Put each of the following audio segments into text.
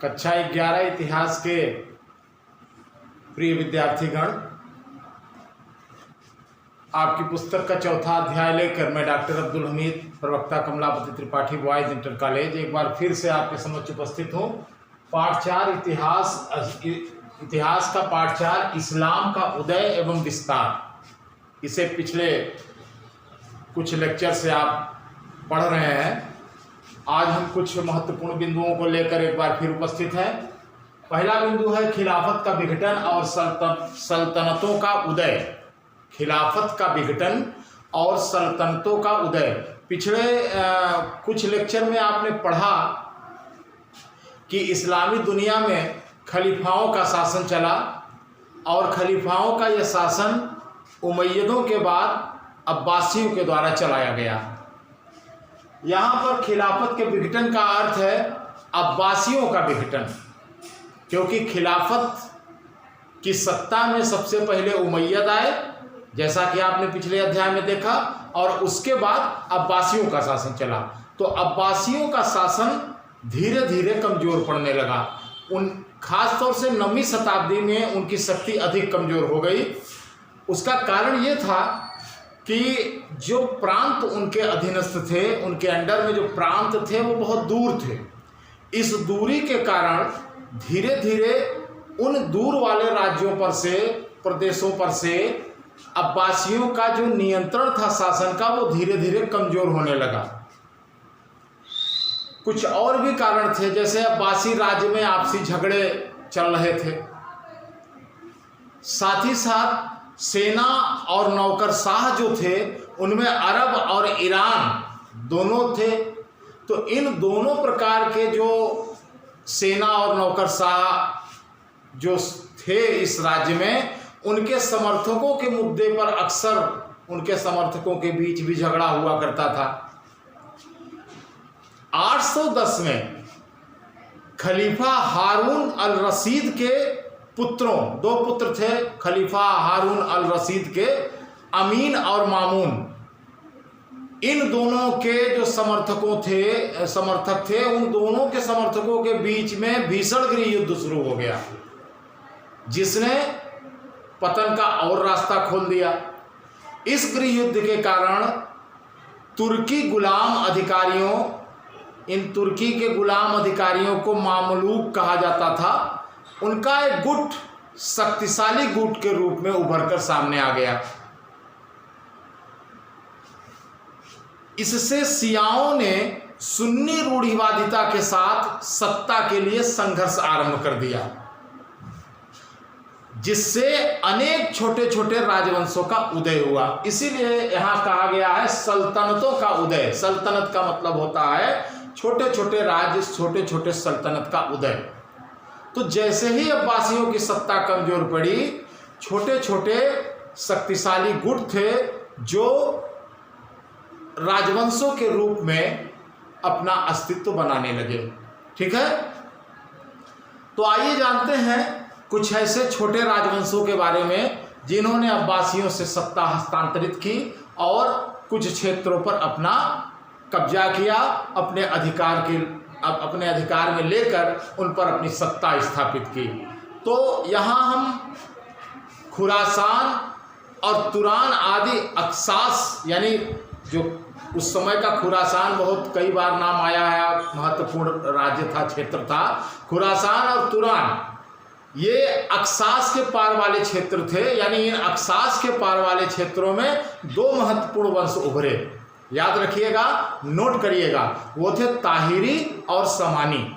कक्षा 11 इतिहास के प्रिय विद्यार्थीगण, आपकी पुस्तक का चौथा अध्याय लेकर मैं डॉक्टर अब्दुल हमीद, प्रवक्ता Kamlapati Tripathi boys inter college, एक बार फिर से आपके समक्ष उपस्थित हूँ। पाठ 4 इतिहास का पाठ 4 इस्लाम का उदय एवं विस्तार। इसे पिछले कुछ लेक्चर से आप पढ़ रहे हैं। आज हम कुछ महत्वपूर्ण बिंदुओं को लेकर एक बार फिर उपस्थित हैं। पहला बिंदु है खिलाफत का विघटन और सल्तनतों का उदय। खिलाफत का विघटन और सल्तनतों का उदय। पिछले कुछ लेक्चर में आपने पढ़ा कि इस्लामी दुनिया में खलीफाओं का शासन चला और खलीफाओं का यह शासन उमैयदों के बाद अब्बासियों के द्वारा चलाया गया। यहाँ पर खिलाफत के विघटन का अर्थ है अब्बासियों का विघटन, क्योंकि खिलाफत की सत्ता में सबसे पहले उमैयद आए, जैसा कि आपने पिछले अध्याय में देखा, और उसके बाद अब्बासियों का शासन चला। तो अब्बासियों का शासन धीरे धीरे कमजोर पड़ने लगा। खास तौर से 9वीं शताब्दी में उनकी शक्ति अधिक कमजोर हो गई। उसका कारण ये था कि जो प्रांत उनके अधीनस्थ थे, उनके अंडर में जो प्रांत थे वो बहुत दूर थे। इस दूरी के कारण धीरे धीरे उन दूर वाले राज्यों पर से, प्रदेशों पर से अब्बासियों का जो नियंत्रण था शासन का, वो धीरे धीरे कमजोर होने लगा। कुछ और भी कारण थे, जैसे अब्बासी राज्य में आपसी झगड़े चल रहे थे, साथ ही साथ सेना और नौकरशाह जो थे उनमें अरब और ईरान दोनों थे। तो इन दोनों प्रकार के जो सेना और नौकरशाह जो थे इस राज्य में, उनके समर्थकों के मुद्दे पर अक्सर उनके समर्थकों के बीच भी झगड़ा हुआ करता था। 810 में खलीफा हारून अल रशीद के पुत्रों, 2 पुत्र थे खलीफा हारून अल रशीद के, अमीन और मामून। इन दोनों के जो समर्थक थे, उन दोनों के समर्थकों के बीच में भीषण गृह युद्ध शुरू हो गया, जिसने पतन का और रास्ता खोल दिया। इस गृह युद्ध के कारण तुर्की गुलाम अधिकारियों, इन तुर्की के गुलाम अधिकारियों को मामलूक कहा जाता था, उनका एक गुट शक्तिशाली गुट के रूप में उभरकर सामने आ गया। इससे शियाओं ने सुन्नी रूढ़िवादिता के साथ सत्ता के लिए संघर्ष आरंभ कर दिया, जिससे अनेक छोटे छोटे राजवंशों का उदय हुआ। इसीलिए यहां कहा गया है सल्तनतों का उदय। सल्तनत का मतलब होता है छोटे छोटे राज्य, छोटे छोटे सल्तनत का उदय। तो जैसे ही अब्बासियों की सत्ता कमजोर पड़ी, छोटे छोटे शक्तिशाली गुट थे जो राजवंशों के रूप में अपना अस्तित्व बनाने लगे। ठीक है, तो आइए जानते हैं कुछ ऐसे छोटे राजवंशों के बारे में जिन्होंने अब्बासियों से सत्ता हस्तांतरित की और कुछ क्षेत्रों पर अपना कब्जा किया, अपने अधिकार में लेकर उन पर अपनी सत्ता स्थापित की। तो यहाँ हम खुरासान और तुरान आदि अक्सास, यानी जो उस समय का खुरासान बहुत कई बार नाम आया है, महत्वपूर्ण राज्य था, क्षेत्र था। खुरासान और तुरान ये अक्सास के पार वाले क्षेत्र थे। यानी इन अक्सास के पार वाले क्षेत्रों में 2 महत्वपूर्ण वंश उभरे। याद रखिएगा, नोट करिएगा, वो थे ताहिरी और समानी।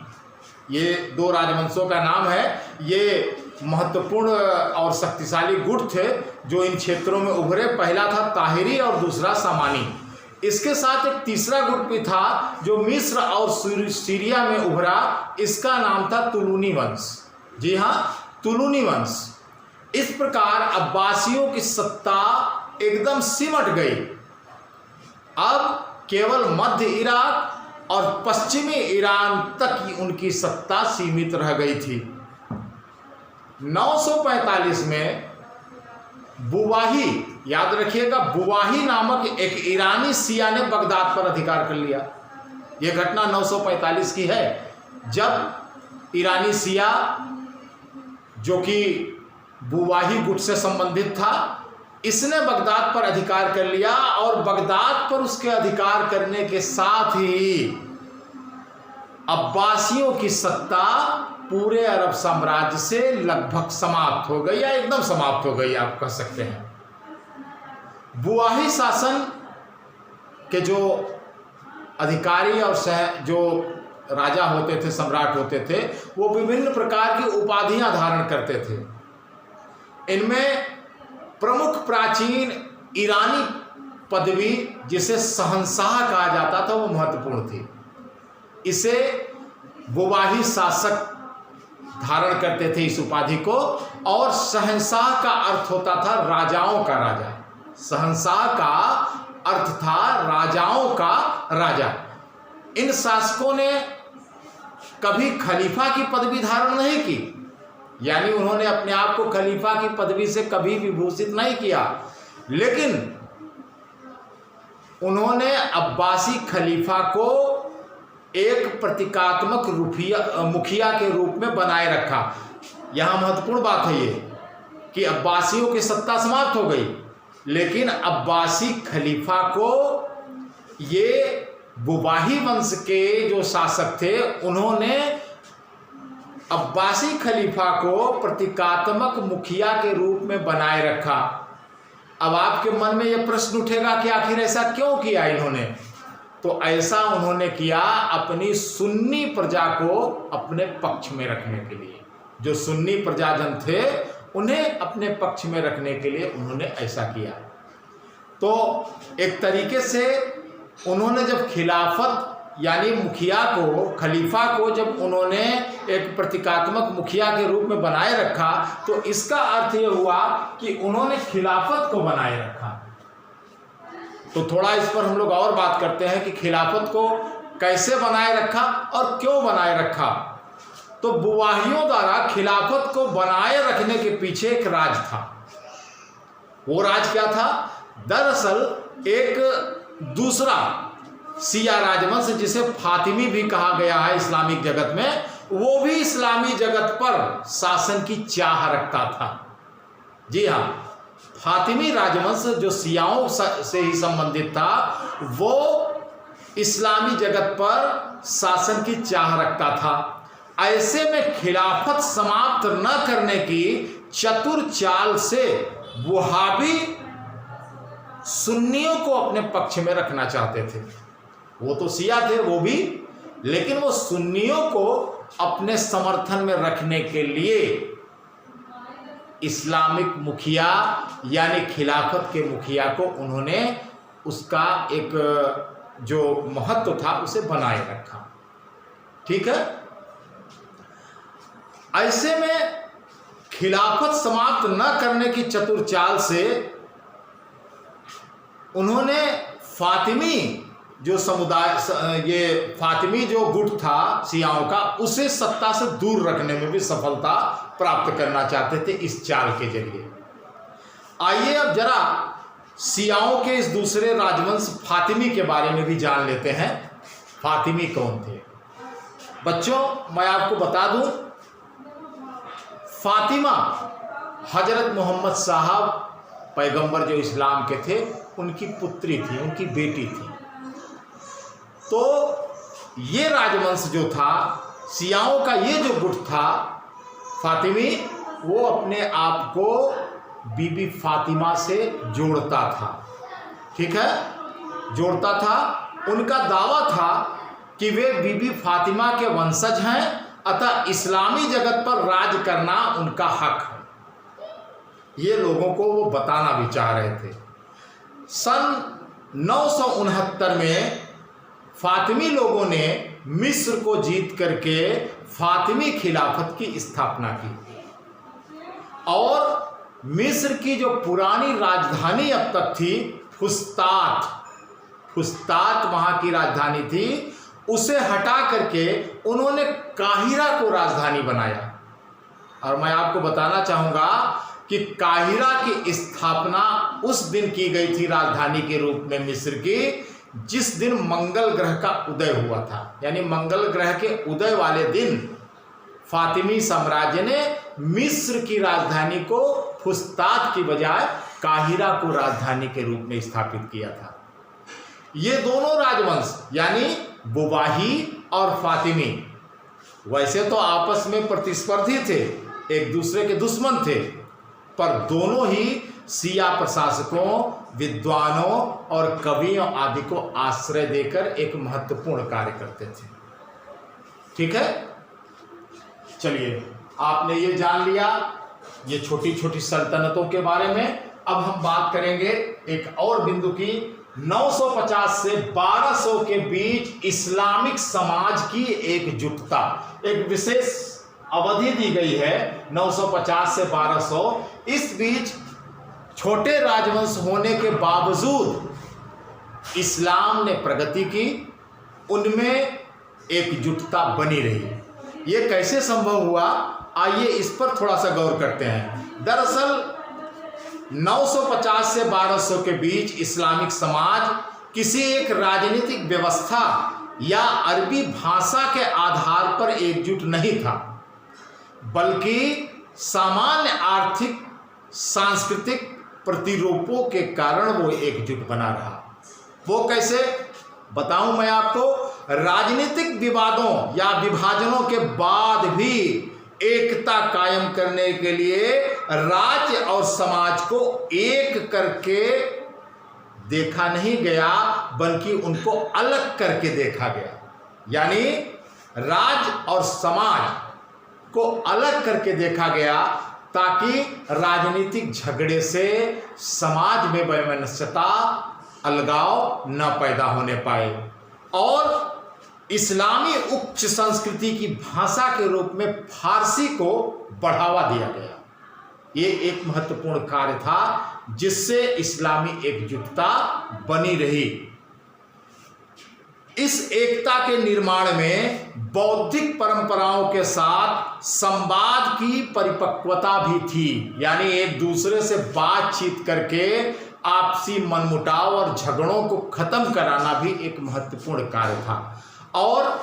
ये 2 राजवंशों का नाम है। ये महत्वपूर्ण और शक्तिशाली गुट थे जो इन क्षेत्रों में उभरे। पहला था ताहिरी और दूसरा समानी। इसके साथ एक तीसरा गुट भी था जो मिस्र और सीरिया में उभरा। इसका नाम था तुलूनी वंश। जी हाँ, तुलूनी वंश। इस प्रकार अब्बासियों की सत्ता एकदम सिमट गई। अब केवल मध्य इराक और पश्चिमी ईरान तक उनकी सत्ता सीमित रह गई थी। 945 में बुवाही, याद रखिएगा, बुवाही नामक एक ईरानी शिया ने बगदाद पर अधिकार कर लिया। यह घटना 945 की है, जब ईरानी शिया जो कि बुवाही गुट से संबंधित था, इसने बगदाद पर अधिकार कर लिया और बगदाद पर उसके अधिकार करने के साथ ही अब्बासियों की सत्ता पूरे अरब साम्राज्य से लगभग समाप्त हो गई या एकदम समाप्त हो गई आप कह सकते हैं। बुवाही शासन के जो अधिकारी और जो राजा होते थे, सम्राट होते थे, वो विभिन्न प्रकार की उपाधियां धारण करते थे। इनमें प्रमुख प्राचीन ईरानी पदवी जिसे शहंशाह कहा जाता था वो महत्वपूर्ण थी। इसे बुवाही शासक धारण करते थे इस उपाधि को, और शहंशाह का अर्थ होता था राजाओं का राजा। शहंशाह का अर्थ था राजाओं का राजा। इन शासकों ने कभी खलीफा की पदवी धारण नहीं की, यानी उन्होंने अपने आप को खलीफा की पदवी से कभी विभूषित नहीं किया, लेकिन उन्होंने अब्बासी खलीफा को एक प्रतीकात्मक मुखिया के रूप में बनाए रखा। यहाँ महत्वपूर्ण बात है ये कि अब्बासियों की सत्ता समाप्त हो गई, लेकिन अब्बासी खलीफा को ये बुवाही वंश के जो शासक थे उन्होंने अब्बासी खलीफा को प्रतीकात्मक मुखिया के रूप में बनाए रखा। अब आपके मन में यह प्रश्न उठेगा कि आखिर ऐसा क्यों किया इन्होंने? तो ऐसा उन्होंने किया अपनी सुन्नी प्रजा को अपने पक्ष में रखने के लिए। जो सुन्नी प्रजाजन थे उन्हें अपने पक्ष में रखने के लिए उन्होंने ऐसा किया। तो एक तरीके से उन्होंने जब खिलाफत यानी मुखिया को, खलीफा को जब उन्होंने एक प्रतीकात्मक मुखिया के रूप में बनाए रखा, तो इसका अर्थ ये हुआ कि उन्होंने खिलाफत को बनाए रखा। तो थोड़ा इस पर हम लोग और बात करते हैं कि खिलाफत को कैसे बनाए रखा और क्यों बनाए रखा। तो बुवाहियों द्वारा खिलाफत को बनाए रखने के पीछे एक राज था। वो राज क्या था? दरअसल एक दूसरा शिया राजवंश जिसे फातिमी भी कहा गया है इस्लामिक जगत में, वो भी इस्लामी जगत पर शासन की चाह रखता था। जी हाँ, फातिमी राजवंश जो शियाओं से ही संबंधित था, वो इस्लामी जगत पर शासन की चाह रखता था। ऐसे में खिलाफत समाप्त न करने की चतुर चाल से वहाबी सुन्नियों को अपने पक्ष में रखना चाहते थे। वो तो शिया थे वो भी, लेकिन वो सुन्नियों को अपने समर्थन में रखने के लिए इस्लामिक मुखिया यानी खिलाफत के मुखिया को उन्होंने उसका एक जो महत्व था उसे बनाए रखा। ठीक है। ऐसे में खिलाफत समाप्त न करने की चतुर चाल से उन्होंने फातिमी जो समुदाय, ये फातिमी जो गुट था शियाओं का, उसे सत्ता से दूर रखने में भी सफलता प्राप्त करना चाहते थे इस चाल के जरिए। आइए अब जरा शियाओं के इस दूसरे राजवंश फातिमी के बारे में भी जान लेते हैं। फातिमी कौन थे? बच्चों मैं आपको बता दूं, फातिमा हजरत मोहम्मद साहब पैगंबर जो इस्लाम के थे उनकी पुत्री थी, उनकी बेटी थी। तो ये राजवंश जो था, शियाओं का ये जो गुट था फातिमी, वो अपने आप को बीबी फातिमा से जोड़ता था। ठीक है, जोड़ता था। उनका दावा था कि वे बीबी फातिमा के वंशज हैं, अतः इस्लामी जगत पर राज करना उनका हक है। ये लोगों को वो बताना भी चाह रहे थे। सन 969 में फातिमी लोगों ने मिस्र को जीत करके फातिमी खिलाफत की स्थापना की, और मिस्र की जो पुरानी राजधानी अब तक थी फुस्तात वहां की राजधानी थी, उसे हटा करके उन्होंने काहिरा को राजधानी बनाया। और मैं आपको बताना चाहूंगा कि काहिरा की स्थापना उस दिन की गई थी राजधानी के रूप में मिस्र की, जिस दिन मंगल ग्रह का उदय हुआ था। यानी मंगल ग्रह के उदय वाले दिन फातिमी साम्राज्य ने मिस्र की राजधानी को फुस्तात की बजाय काहिरा को राजधानी के रूप में स्थापित किया था। ये दोनों राजवंश यानी बुवाही और फातिमी वैसे तो आपस में प्रतिस्पर्धी थे, एक दूसरे के दुश्मन थे, पर दोनों ही शिया प्रशासकों, विद्वानों और कवियों आदि को आश्रय देकर एक महत्वपूर्ण कार्य करते थे। ठीक है, चलिए आपने ये जान लिया ये छोटी छोटी सल्तनतों के बारे में। अब हम बात करेंगे एक और बिंदु की। 950 से 1200 के बीच इस्लामिक समाज की एकजुटता, एक विशेष अवधि दी गई है 950 से 1200। इस बीच छोटे राजवंश होने के बावजूद इस्लाम ने प्रगति की, उनमें एकजुटता बनी रही। ये कैसे संभव हुआ, आइए इस पर थोड़ा सा गौर करते हैं। दरअसल 950 से 1200 के बीच इस्लामिक समाज किसी एक राजनीतिक व्यवस्था या अरबी भाषा के आधार पर एकजुट नहीं था, बल्कि सामान्य आर्थिक सांस्कृतिक प्रतिरूपों के कारण वो एकजुट बना रहा। वो कैसे बताऊं मैं आपको। राजनीतिक विवादों या विभाजनों के बाद भी एकता कायम करने के लिए राज्य और समाज को एक करके देखा नहीं गया, बल्कि उनको अलग करके देखा गया। यानी राज्य और समाज को अलग करके देखा गया ताकि राजनीतिक झगड़े से समाज में वैमनस्यता, अलगाव न पैदा होने पाए। और इस्लामी उच्च संस्कृति की भाषा के रूप में फारसी को बढ़ावा दिया गया। ये एक महत्वपूर्ण कार्य था जिससे इस्लामी एकजुटता बनी रही। इस एकता के निर्माण में बौद्धिक परंपराओं के साथ संवाद की परिपक्वता भी थी, यानी एक दूसरे से बातचीत करके आपसी मनमुटाव और झगड़ों को खत्म कराना भी एक महत्वपूर्ण कार्य था। और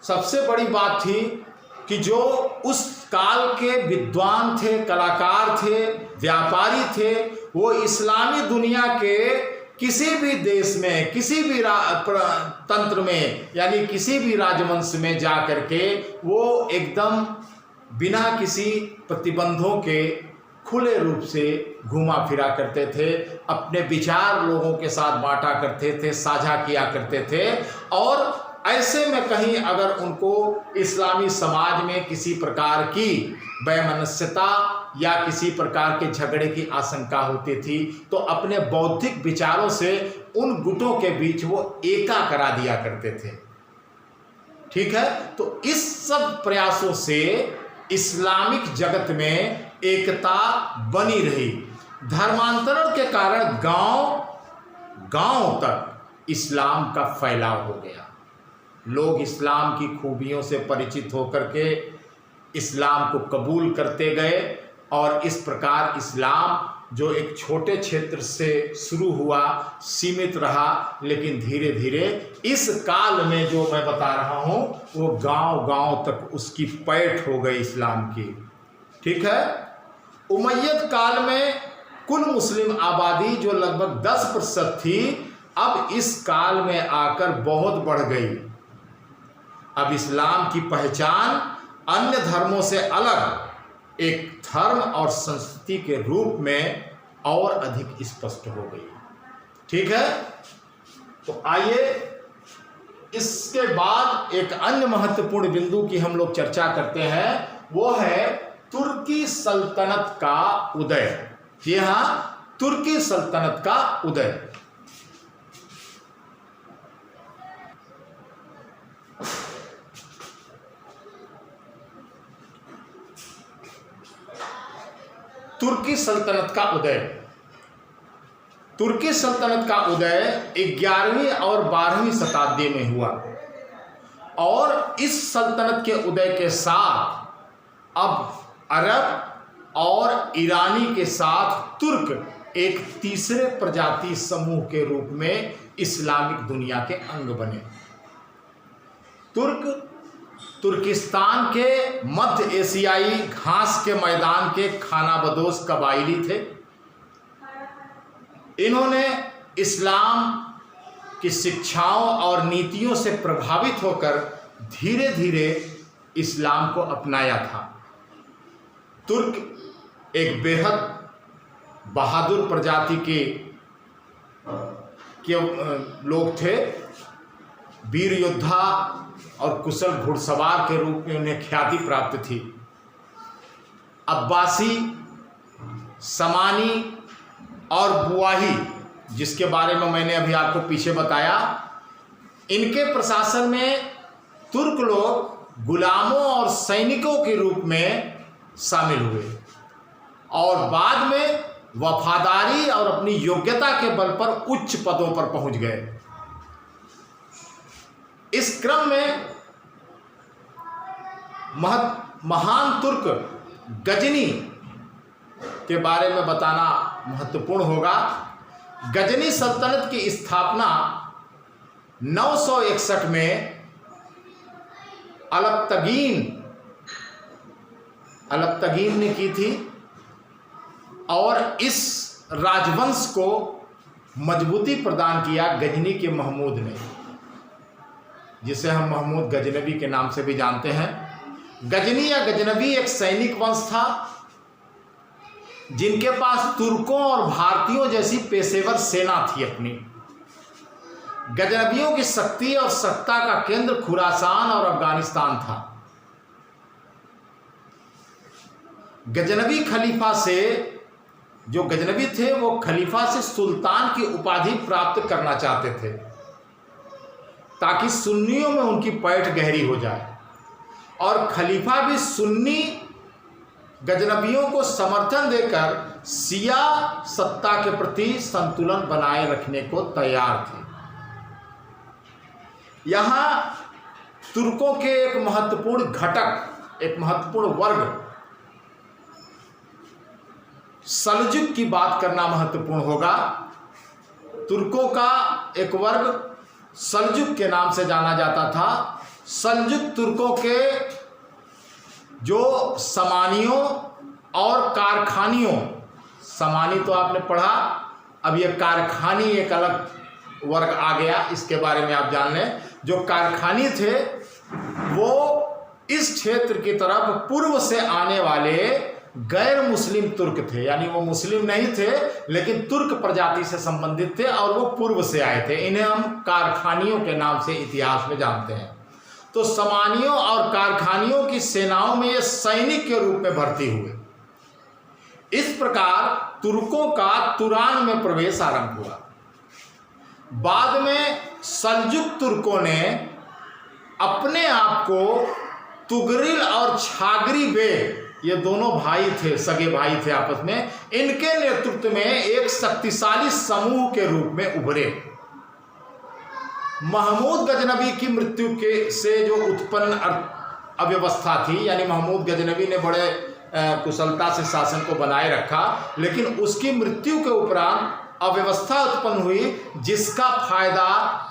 सबसे बड़ी बात थी कि जो उस काल के विद्वान थे, कलाकार थे, व्यापारी थे, वो इस्लामी दुनिया के किसी भी देश में, किसी भी तंत्र में, यानी किसी भी राजवंश में जा करके वो एकदम बिना किसी प्रतिबंधों के खुले रूप से घूमा फिरा करते थे, अपने विचार लोगों के साथ बांटा करते थे, साझा किया करते थे। और ऐसे में कहीं अगर उनको इस्लामी समाज में किसी प्रकार की वैमनस्यता या किसी प्रकार के झगड़े की आशंका होती थी तो अपने बौद्धिक विचारों से उन गुटों के बीच वो एका करा दिया करते थे। ठीक है, तो इस सब प्रयासों से इस्लामिक जगत में एकता बनी रही। धर्मांतरण के कारण गांव तक इस्लाम का फैलाव हो गया। लोग इस्लाम की खूबियों से परिचित होकर के इस्लाम को कबूल करते गए और इस प्रकार इस्लाम जो एक छोटे क्षेत्र से शुरू हुआ, सीमित रहा, लेकिन धीरे धीरे इस काल में जो मैं बता रहा हूँ वो गांव तक उसकी पैठ हो गई इस्लाम की। ठीक है, उमैयद काल में कुल मुस्लिम आबादी जो लगभग 10% थी, अब इस काल में आकर बहुत बढ़ गई। अब इस्लाम की पहचान अन्य धर्मों से अलग एक धर्म और संस्कृति के रूप में और अधिक स्पष्ट हो गई। ठीक है, तो आइए इसके बाद एक अन्य महत्वपूर्ण बिंदु की हम लोग चर्चा करते हैं, वो है तुर्की सल्तनत का उदय। जी हाँ, तुर्की सल्तनत का उदय। तुर्की सल्तनत का उदय। तुर्की सल्तनत का उदय 11वीं और 12वीं शताब्दी में हुआ और इस सल्तनत के उदय के साथ अब अरब और ईरानी के साथ तुर्क एक तीसरे प्रजाति समूह के रूप में इस्लामिक दुनिया के अंग बने। तुर्क तुर्किस्तान के मध्य एशियाई घास के मैदान के खानाबदोश कबाइली थे। इन्होंने इस्लाम की शिक्षाओं और नीतियों से प्रभावित होकर धीरे धीरे इस्लाम को अपनाया था। तुर्क एक बेहद बहादुर प्रजाति के लोग थे। वीर योद्धा और कुशल घुड़सवार के रूप में उन्हें ख्याति प्राप्त थी। अब्बासी, समानी और बुआही, जिसके बारे में मैंने अभी आपको पीछे बताया, इनके प्रशासन में तुर्क लोग गुलामों और सैनिकों के रूप में शामिल हुए और बाद में वफादारी और अपनी योग्यता के बल पर उच्च पदों पर पहुंच गए। इस क्रम में महान तुर्क गजनी के बारे में बताना महत्वपूर्ण होगा। गजनी सल्तनत की स्थापना 961 में अलपतगीन ने की थी और इस राजवंश को मजबूती प्रदान किया गजनी के महमूद ने, जिसे हम महमूद गजनवी के नाम से भी जानते हैं। गजनी या गजनवी एक सैनिक वंश था जिनके पास तुर्कों और भारतीयों जैसी पेशेवर सेना थी अपनी। गजनवियों की शक्ति और सत्ता का केंद्र खुरासान और अफगानिस्तान था। गजनवी खलीफा से, जो गजनवी थे वो खलीफा से सुल्तान की उपाधि प्राप्त करना चाहते थे ताकि सुन्नियों में उनकी पैठ गहरी हो जाए और खलीफा भी सुन्नी गजनवियों को समर्थन देकर शिया सत्ता के प्रति संतुलन बनाए रखने को तैयार थे। यहाँ तुर्कों के एक महत्वपूर्ण घटक, एक महत्वपूर्ण वर्ग सल्जुक की बात करना महत्वपूर्ण होगा। तुर्कों का एक वर्ग सल्जुक के नाम से जाना जाता था। सल्जुक तुर्कों के जो समानियों और कारखानियों, समानी तो आपने पढ़ा, अब ये कारखानी एक अलग वर्ग आ गया, इसके बारे में आप जान लें। जो कारखानी थे वो इस क्षेत्र की तरफ पूर्व से आने वाले गैर मुस्लिम तुर्क थे, यानी वो मुस्लिम नहीं थे लेकिन तुर्क प्रजाति से संबंधित थे और वो पूर्व से आए थे। इन्हें हम कारखानियों के नाम से इतिहास में जानते हैं। तो समानियों और कारखानियों की सेनाओं में ये सैनिक के रूप में भर्ती हुए। इस प्रकार तुर्कों का तुरान में प्रवेश आरंभ हुआ। बाद में सल्जुक तुर्कों ने अपने आप को तुगरिल और छागरी बेग, ये दोनों भाई थे, सगे भाई थे आपस में, इनके नेतृत्व में एक शक्तिशाली समूह के रूप में उभरे। महमूद गजनवी की मृत्यु से जो उत्पन्न अव्यवस्था थी, यानी महमूद गजनवी ने बड़े कुशलता से शासन को बनाए रखा, लेकिन उसकी मृत्यु के उपरांत अव्यवस्था उत्पन्न हुई जिसका फायदा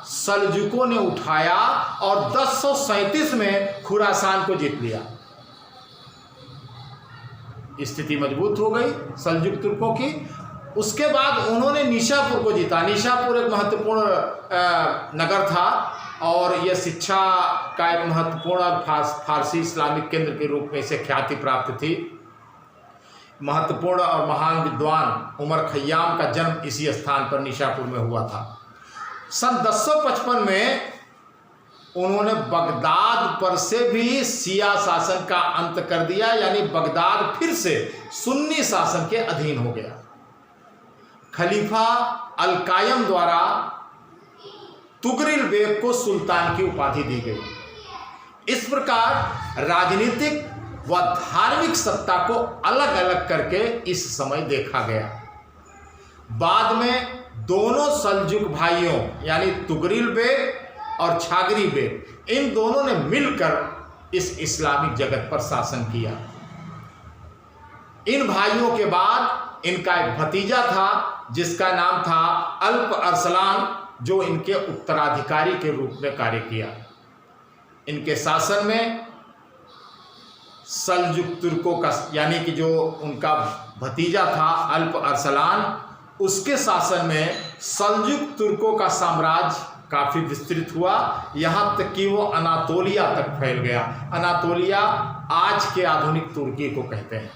सल्जुकों ने उठाया और 1037 में खुरासान को जीत लिया। स्थिति मजबूत हो गई सल्जुक तुर्कों की। उसके बाद उन्होंने निशापुर को जीता। निशापुर एक महत्वपूर्ण नगर था और यह शिक्षा का एक महत्वपूर्ण फारसी इस्लामिक केंद्र के रूप में इसे ख्याति प्राप्त थी। महत्वपूर्ण और महान विद्वान उमर खय्याम का जन्म इसी स्थान पर निशापुर में हुआ था। सन 1055 में उन्होंने बगदाद पर से भी शिया शासन का अंत कर दिया, यानी बगदाद फिर से सुन्नी शासन के अधीन हो गया। खलीफा अल कायम द्वारा तुगरिल बेग को सुल्तान की उपाधि दी गई। इस प्रकार राजनीतिक व धार्मिक सत्ता को अलग अलग करके इस समय देखा गया। बाद में दोनों सल्जुक भाइयों यानी तुगरिल बेग और छागरी बेग, इन दोनों ने मिलकर इस इस्लामिक जगत पर शासन किया। इन भाइयों के बाद इनका एक भतीजा था जिसका नाम था अल्प अरसलान, जो इनके उत्तराधिकारी के रूप में कार्य किया। इनके शासन में सल्जुक तुर्कों का, यानी कि जो उनका भतीजा था अल्प अरसलान, उसके शासन में सल्जुक तुर्कों का साम्राज्य काफ़ी विस्तृत हुआ, यहाँ तक कि वो अनातोलिया तक फैल गया। अनातोलिया आज के आधुनिक तुर्की को कहते हैं।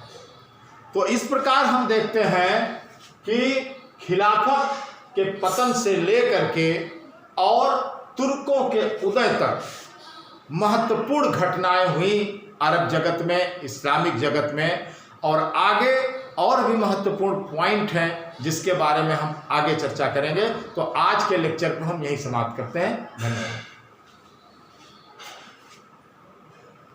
तो इस प्रकार हम देखते हैं कि खिलाफत के पतन से लेकर के और तुर्कों के उदय तक महत्वपूर्ण घटनाएं हुई अरब जगत में, इस्लामिक जगत में, और आगे और भी महत्वपूर्ण पॉइंट हैं जिसके बारे में हम आगे चर्चा करेंगे। तो आज के लेक्चर को हम यही समाप्त करते हैं। धन्यवाद।